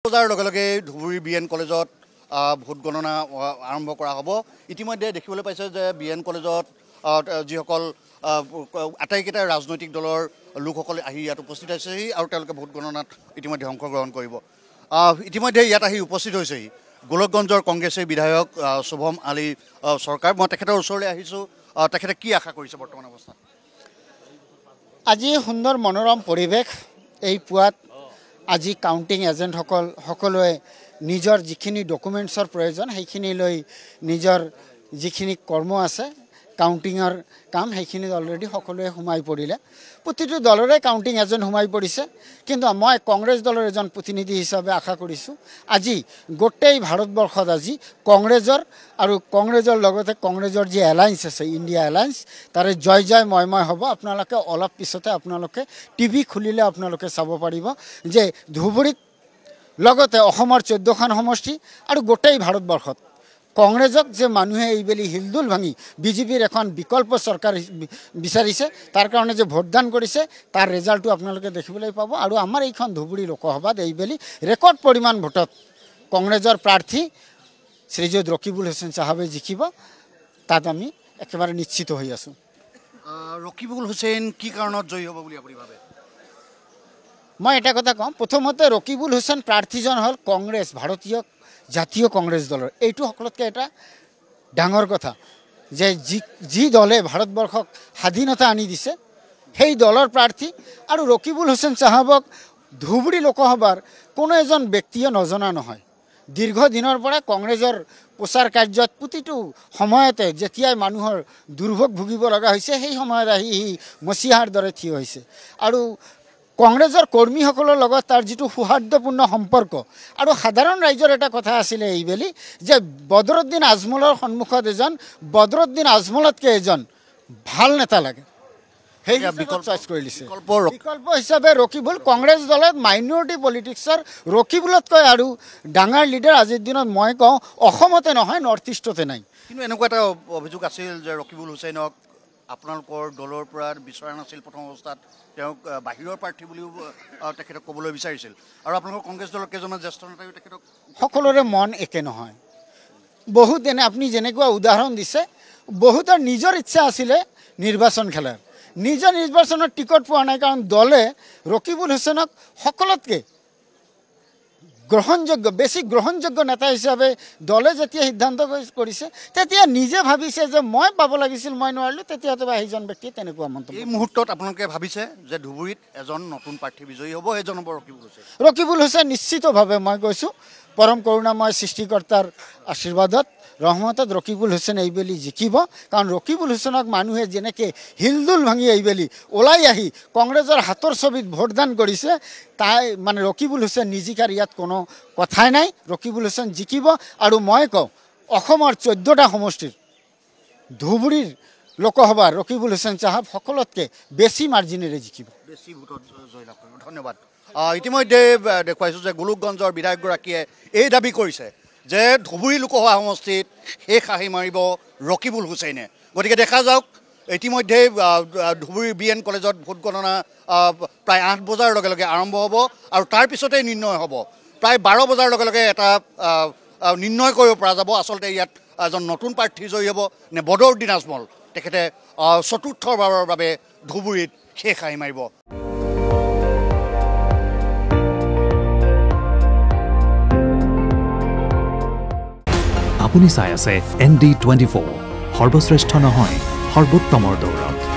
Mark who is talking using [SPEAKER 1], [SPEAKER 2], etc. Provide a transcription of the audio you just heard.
[SPEAKER 1] বজাৰ লগে লগে ধুবুৰী BN কলেজত ভোট গণনা আৰম্ভ কৰা হ'ব। ইতিমধ্যে দেখিবলৈ পাইছে যে BN কলেজত যিসকল আটাইকেইটা ৰাজনৈতিক দলৰ লোকসকলে আহি ইয়াত উপস্থিত হৈছেহি আৰু তেওঁলোকে ভোট গণনাত ইতিমধ্যে অংশগ্ৰহণ কৰিব। ইতিমধ্যে ইয়াত আহি উপস্থিত হৈছেহি গোলকগঞ্জৰ কংগ্ৰেছী বিধায়ক শুভম আলী চৰকাৰ। মই তেখেতৰ ওচৰলৈ আহিছোঁ। তেখেতে কি আশা কৰিছে বৰ্তমান অৱস্থাত?
[SPEAKER 2] আজি সুন্দৰ মনোৰম পৰিৱেশ। এই পুৱাত আজি কাউণ্টিং এজেণ্টসকল সকলোৱে নিজৰ যিখিনি ডকুমেণ্টছৰ প্ৰয়োজন সেইখিনি লৈ নিজৰ যিখিনি কৰ্ম আছে কাউণ্টিঙৰ কাম সেইখিনিত অলৰেডি সকলোৱে সোমাই পৰিলে। প্ৰতিটো দলৰে কাউণ্টিং এজেণ্ট সোমাই পৰিছে, কিন্তু মই কংগ্ৰেছ দলৰ এজন প্ৰতিনিধি হিচাপে আশা কৰিছোঁ আজি গোটেই ভাৰতবৰ্ষত আজি কংগ্ৰেছৰ আৰু কংগ্ৰেছৰ লগতে কংগ্ৰেছৰ যি এলায়েন্স আছে ইণ্ডিয়া এলায়েন্স তাৰে জয় জয় ময় হ'ব। আপোনালোকে অলপ পিছতে আপোনালোকে টিভি খুলিলে আপোনালোকে চাব পাৰিব যে ধুবুৰীত লগতে অসমৰ 14খন সমষ্টি আৰু গোটেই ভাৰতবৰ্ষত কংগ্ৰেছক যে মানুহে এইবেলি হিলদুল ভাঙি বিজেপিৰ এখন বিকল্প চৰকাৰ বিচাৰিছে তাৰ কাৰণে যে ভোটদান কৰিছে তাৰ ৰেজাল্টটো আপোনালোকে দেখিবলৈ পাব। আৰু আমাৰ এইখন ধুবুৰী লোকসভাত এইবেলি ৰেকৰ্ড পৰিমাণ ভোটত কংগ্ৰেছৰ প্ৰাৰ্থী শ্ৰীযুত ৰকিবুল হুছেইন চাহাবে জিকিব, তাত আমি একেবাৰে নিশ্চিত হৈ আছোঁ।
[SPEAKER 1] ৰকিবুল হুছেইন কি কাৰণত জয়ী হ'ব বুলি আপুনি ভাবে?
[SPEAKER 2] মই এটা কথা কওঁ, প্ৰথমতে ৰকিবুল হুছেইন প্ৰাৰ্থীজন হ'ল কংগ্ৰেছ, ভাৰতীয় জাতীয় কংগ্ৰেছ দলৰ। এইটো সকলোতকৈ এটা ডাঙৰ কথা যে যি দলে ভাৰতবৰ্ষক স্বাধীনতা আনি দিছে সেই দলৰ প্ৰাৰ্থী। আৰু ৰকিবুল হুছেইন চাহাবক ধুবুৰী লোকসভাৰ কোনো এজন ব্যক্তিয়ে নজনা নহয়। দীৰ্ঘদিনৰ পৰা কংগ্ৰেছৰ প্ৰচাৰ কাৰ্যত প্ৰতিটো সময়তে যেতিয়াই মানুহৰ দুৰ্ভোগ ভুগিব লগা হৈছে সেই সময়ত আহি সি মচিহাৰ দৰে থিয় হৈছে। আৰু কংগ্ৰেছৰ কৰ্মীসকলৰ লগত তাৰ যিটো সৌহাৰ্দ্যপূৰ্ণ সম্পৰ্ক আৰু সাধাৰণ ৰাইজৰ এটা কথা আছিলে এইবেলি যে বদৰুদ্দিন আজমলৰ সন্মুখত এজন বদৰুদ্দিন আজমলতকৈ এজন ভাল নেতা লাগে, সেই বিকল্প চইচ কৰি দিছে। বিকল্প হিচাপে ৰকিবুল কংগ্ৰেছ দলত মাইনৰিটি পলিটিক্সৰ ৰকিবুলতকৈ আৰু ডাঙৰ লিডাৰ আজিৰ দিনত মই কওঁ অসমতে নহয় নৰ্থ ইষ্টতে নাই।
[SPEAKER 1] কিন্তু এনেকুৱা এটা অভিযোগ আছিল যে ৰকিবুল হুছেইনক আপোনালোকৰ দলৰ পৰা বিচৰা নাছিল। প্ৰথম অৱস্থাত তেওঁক বাহিৰৰ প্ৰাৰ্থী বুলিও তেখেতক ক'বলৈ বিচাৰিছিল আৰু আপোনালোকৰ কংগ্ৰেছ দলৰ কেইজনমান জ্যেষ্ঠ নেতাইও তেখেতক
[SPEAKER 2] সকলোৰে মন একে নহয়। বহুত আপুনি যেনেকুৱা উদাহৰণ দিছে বহুতৰ নিজৰ ইচ্ছা আছিলে নিৰ্বাচন খেলাৰ, নিজৰ নিৰ্বাচনৰ টিকট পোৱা নাই কাৰণ দলে ৰকিবুল হুছেইনক সকলোতকৈ গ্ৰহণযোগ্য বেছি গ্ৰহণযোগ্য নেতা হিচাপে দলে যেতিয়া সিদ্ধান্ত কৰিছে তেতিয়া নিজে ভাবিছে যে মই পাব লাগিছিল মই নোৱাৰিলোঁ, তেতিয়া হয়তো সেইজন ব্যক্তিয়ে তেনেকুৱা মন্তব্য।
[SPEAKER 1] এই মুহূৰ্তত আপোনালোকে ভাবিছে যে ধুবুৰীত এজন নতুন প্ৰাৰ্থী বিজয়ী হ'ব, এজন হ'ব ৰকিবুল হুছেইন?
[SPEAKER 2] ৰকিবুল হুছেইন নিশ্চিতভাৱে মই কৈছোঁ পৰম কৰোণাময় সৃষ্টিকৰ্তাৰ আশীৰ্বাদত ৰহমতত ৰকিবুল হুছেইন এইবেলি জিকিব। কাৰণ ৰকিবুল হুছেইনক মানুহে যেনেকৈ হিলদুল ভাঙি এইবেলি ওলাই আহি কংগ্ৰেছৰ হাতৰ ছবিত ভোটদান কৰিছে তাই মানে ৰকিবুল হুছেইন নিজিকাৰ ইয়াত কোনো কথাই নাই। ৰকিবুল হুছেইন জিকিব আৰু মই কওঁ অসমৰ 14টা সমষ্টিৰ ধুবুৰীৰ লোকসভাৰ ৰকিবুল হুছেইন চাহাব সকলোতকৈ বেছি মাৰ্জিনেৰে জিকিব,
[SPEAKER 1] বেছি ভোটত জয়লাভ কৰিব। ধন্যবাদ। ইতিমধ্যে দেখুৱাইছোঁ যে গোলকগঞ্জৰ বিধায়কগৰাকীয়ে এই দাবী কৰিছে যে ধুবুৰী লোকসভা সমষ্টিত শেষ হাঁহি মাৰিব ৰকিবুল হুছেইনে। গতিকে দেখা যাওক ইতিমধ্যে ধুবুৰী BN কলেজত ভোট গণনা প্ৰায় 8 বজাৰ লগে লগে আৰম্ভ হ'ব আৰু তাৰ পিছতেই নিৰ্ণয় হ'ব। প্ৰায় 12 বজাৰ লগে লগে এটা নিৰ্ণয় কৰিব পৰা যাব আচলতে ইয়াত এজন নতুন প্ৰাৰ্থী জয়ী হ'ব নে বদৰুদ্দিন আজমল তেখেতে চতুৰ্থবাৰৰ বাবে ধুবুৰীত শেষ হাঁহি মাৰিব।
[SPEAKER 3] আপুনি চাই আছে ND24, সৰ্বশ্ৰেষ্ঠ নহয় সৰ্বোত্তমৰ দৌৰত।